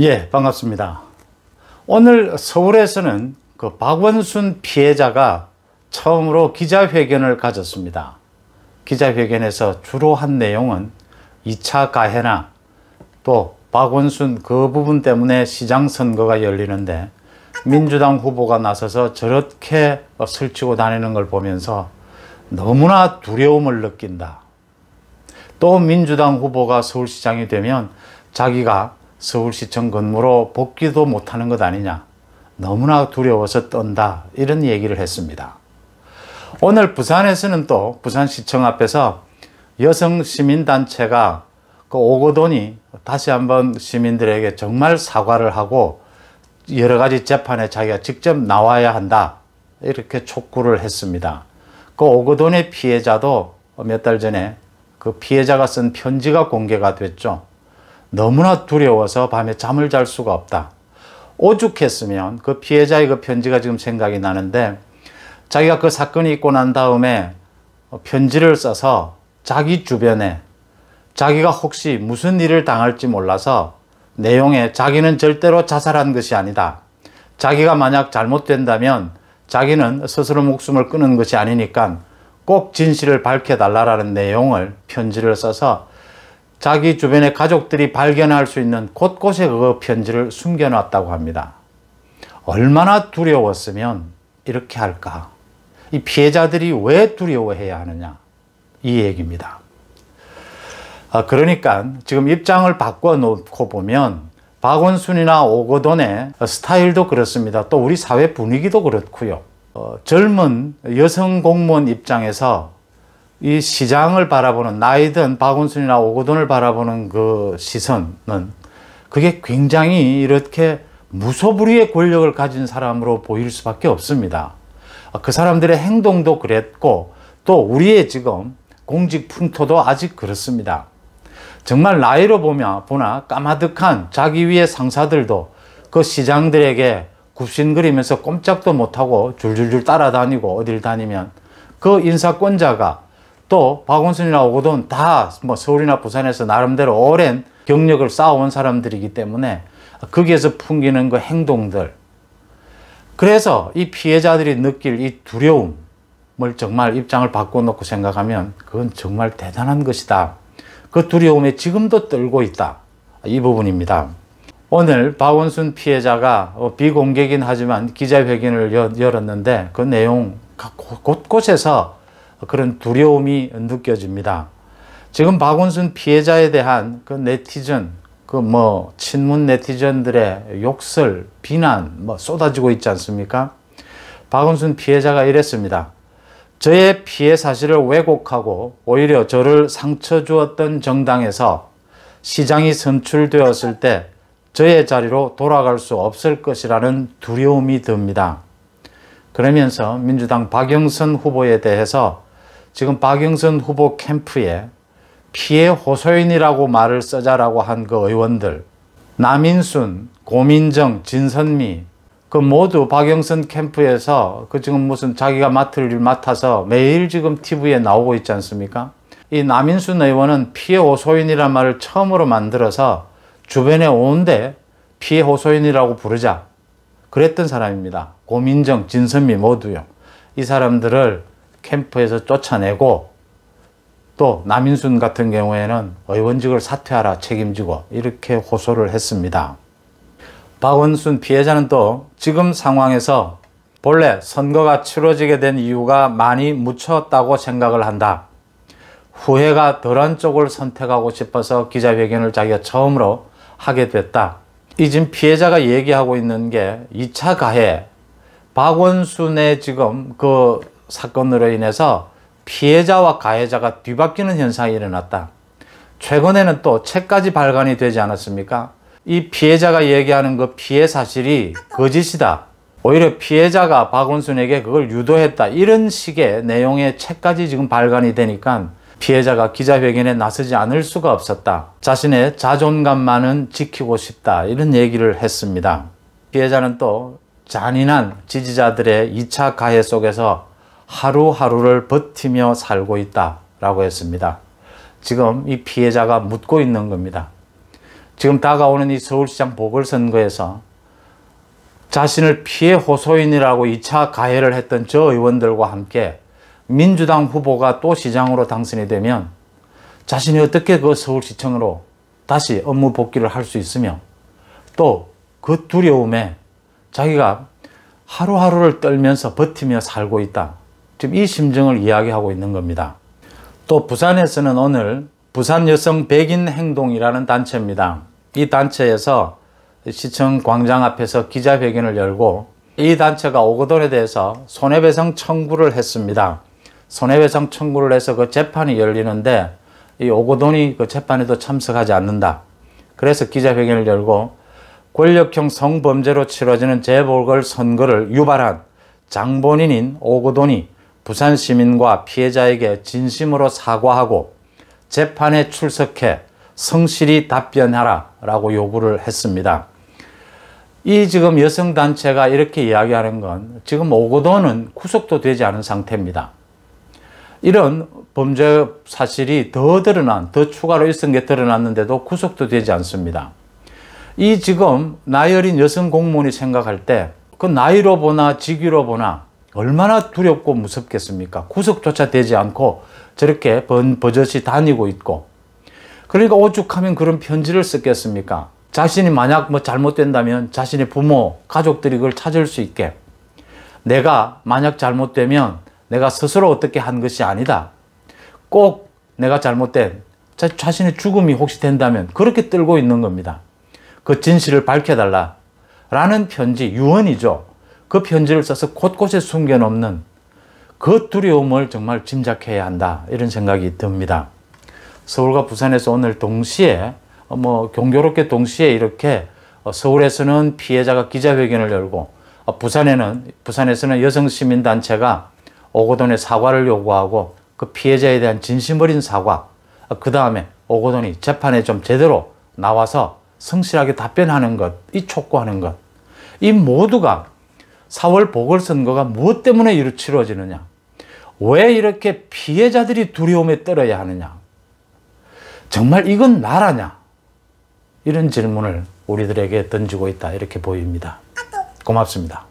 예, 반갑습니다. 오늘 서울에서는 그 박원순 피해자가 처음으로 기자회견을 가졌습니다. 기자회견에서 주로 한 내용은 2차 가해나 또 박원순 그 부분 때문에 시장 선거가 열리는데 민주당 후보가 나서서 저렇게 설치고 다니는 걸 보면서 너무나 두려움을 느낀다. 또 민주당 후보가 서울시장이 되면 자기가 서울시청 근무로 복귀도 못하는 것 아니냐. 너무나 두려워서 떤다. 이런 얘기를 했습니다. 오늘 부산에서는 또 부산시청 앞에서 여성 시민단체가 그 오거돈이 다시 한번 시민들에게 정말 사과를 하고 여러 가지 재판에 자기가 직접 나와야 한다. 이렇게 촉구를 했습니다. 그 오거돈의 피해자도 몇 달 전에 그 피해자가 쓴 편지가 공개가 됐죠. 너무나 두려워서 밤에 잠을 잘 수가 없다. 오죽했으면 그 피해자의 그 편지가 지금 생각이 나는데 자기가 그 사건이 있고 난 다음에 편지를 써서 자기 주변에 자기가 혹시 무슨 일을 당할지 몰라서 내용에 자기는 절대로 자살한 것이 아니다. 자기가 만약 잘못된다면 자기는 스스로 목숨을 끊은 것이 아니니까 꼭 진실을 밝혀달라는 내용을 편지를 써서 자기 주변의 가족들이 발견할 수 있는 곳곳에 그 편지를 숨겨놨다고 합니다. 얼마나 두려웠으면 이렇게 할까? 이 피해자들이 왜 두려워해야 하느냐? 이 얘기입니다. 그러니까 지금 입장을 바꿔놓고 보면 박원순이나 오거돈의 스타일도 그렇습니다. 또 우리 사회 분위기도 그렇고요. 젊은 여성 공무원 입장에서 이 시장을 바라보는 나이든 박원순이나 오거돈을 바라보는 그 시선은 그게 굉장히 이렇게 무소불위의 권력을 가진 사람으로 보일 수밖에 없습니다. 그 사람들의 행동도 그랬고 또 우리의 지금 공직 풍토도 아직 그렇습니다. 정말 나이로 보나 까마득한 자기 위의 상사들도 그 시장들에게 굽신거리면서 꼼짝도 못하고 줄줄줄 따라다니고 어딜 다니면 그 인사권자가 또 박원순이나 오거돈 다 뭐 서울이나 부산에서 나름대로 오랜 경력을 쌓아온 사람들이기 때문에 거기에서 풍기는 그 행동들. 그래서 이 피해자들이 느낄 이 두려움을 정말 입장을 바꿔놓고 생각하면 그건 정말 대단한 것이다. 그 두려움에 지금도 떨고 있다. 이 부분입니다. 오늘 박원순 피해자가 비공개긴 하지만 기자회견을 열었는데 그 내용 곳곳에서 그런 두려움이 느껴집니다. 지금 박원순 피해자에 대한 그 네티즌, 친문 네티즌들의 욕설, 비난 쏟아지고 있지 않습니까? 박원순 피해자가 이랬습니다. 저의 피해 사실을 왜곡하고 오히려 저를 상처 주었던 정당에서 시장이 선출되었을 때 저의 자리로 돌아갈 수 없을 것이라는 두려움이 듭니다. 그러면서 민주당 박영선 후보에 대해서 지금 박영선 후보 캠프에 피해 호소인이라고 말을 쓰자라고 한 그 의원들, 남인순, 고민정, 진선미, 그 모두 박영선 캠프에서 그 지금 무슨 자기가 맡을 일 맡아서 매일 지금 TV에 나오고 있지 않습니까? 이 남인순 의원은 피해 호소인이란 말을 처음으로 만들어서 주변에 오는데 피해 호소인이라고 부르자. 그랬던 사람입니다. 고민정, 진선미 모두요. 이 사람들을 캠프에서 쫓아내고 또 남인순 같은 경우에는 의원직을 사퇴하라 책임지고 이렇게 호소를 했습니다. 박원순 피해자는 또 지금 상황에서 본래 선거가 치러지게 된 이유가 많이 묻혔다고 생각을 한다. 후회가 덜한 쪽을 선택하고 싶어서 기자회견을 자기가 처음으로 하게 됐다. 이 지금 피해자가 얘기하고 있는 게 2차 가해, 박원순의 지금 그 사건으로 인해서 피해자와 가해자가 뒤바뀌는 현상이 일어났다. 최근에는 또 책까지 발간이 되지 않았습니까? 이 피해자가 얘기하는 그 피해 사실이 거짓이다. 오히려 피해자가 박원순에게 그걸 유도했다. 이런 식의 내용의 책까지 지금 발간이 되니까 피해자가 기자회견에 나서지 않을 수가 없었다. 자신의 자존감만은 지키고 싶다. 이런 얘기를 했습니다. 피해자는 또 잔인한 지지자들의 2차 가해 속에서 하루하루를 버티며 살고 있다라고 했습니다. 지금 이 피해자가 묻고 있는 겁니다. 지금 다가오는 이 서울시장 보궐선거에서 자신을 피해 호소인이라고 2차 가해를 했던 저 의원들과 함께 민주당 후보가 또 시장으로 당선이 되면 자신이 어떻게 그 서울시청으로 다시 업무 복귀를 할 수 있으며 또 그 두려움에 자기가 하루하루를 떨면서 버티며 살고 있다. 지금 이 심정을 이야기하고 있는 겁니다. 또 부산에서는 오늘 부산여성 백인 행동이라는 단체입니다. 이 단체에서 시청 광장 앞에서 기자회견을 열고 이 단체가 오거돈에 대해서 손해배상 청구를 했습니다. 손해배상 청구를 해서 그 재판이 열리는데 이 오거돈이 그 재판에도 참석하지 않는다. 그래서 기자회견을 열고 권력형 성범죄로 치러지는 재보궐선거를 유발한 장본인인 오거돈이 부산 시민과 피해자에게 진심으로 사과하고 재판에 출석해 성실히 답변하라 라고 요구를 했습니다. 이 지금 여성단체가 이렇게 이야기하는 건 지금 오거돈은 구속도 되지 않은 상태입니다. 이런 범죄 사실이 더 추가로 일선 게 드러났는데도 구속도 되지 않습니다. 이 지금 나이 어린 여성 공무원이 생각할 때 그 나이로 보나 직위로 보나 얼마나 두렵고 무섭겠습니까? 구속조차 되지 않고 저렇게 버젓이 다니고 있고, 그러니까 오죽하면 그런 편지를 썼겠습니까? 자신이 만약 잘못된다면 자신의 부모, 가족들이 그걸 찾을 수 있게, 내가 만약 잘못되면 내가 스스로 어떻게 한 것이 아니다. 꼭 내가 잘못된 자신의 죽음이 혹시 된다면 그렇게 떨고 있는 겁니다. 그 진실을 밝혀달라 라는 편지, 유언이죠. 그 편지를 써서 곳곳에 숨겨놓는 그 두려움을 정말 짐작해야 한다, 이런 생각이 듭니다. 서울과 부산에서 오늘 동시에 경교롭게 동시에 이렇게 서울에서는 피해자가 기자회견을 열고 부산에서는 여성시민단체가 오거돈의 사과를 요구하고 그 피해자에 대한 진심 어린 사과, 그 다음에 오거돈이 재판에 좀 제대로 나와서 성실하게 답변하는 것, 이 촉구하는 것, 이 모두가 4월 보궐선거가 무엇 때문에 치러지느냐, 왜 이렇게 피해자들이 두려움에 떨어야 하느냐, 정말 이건 나라냐, 이런 질문을 우리들에게 던지고 있다, 이렇게 보입니다. 고맙습니다.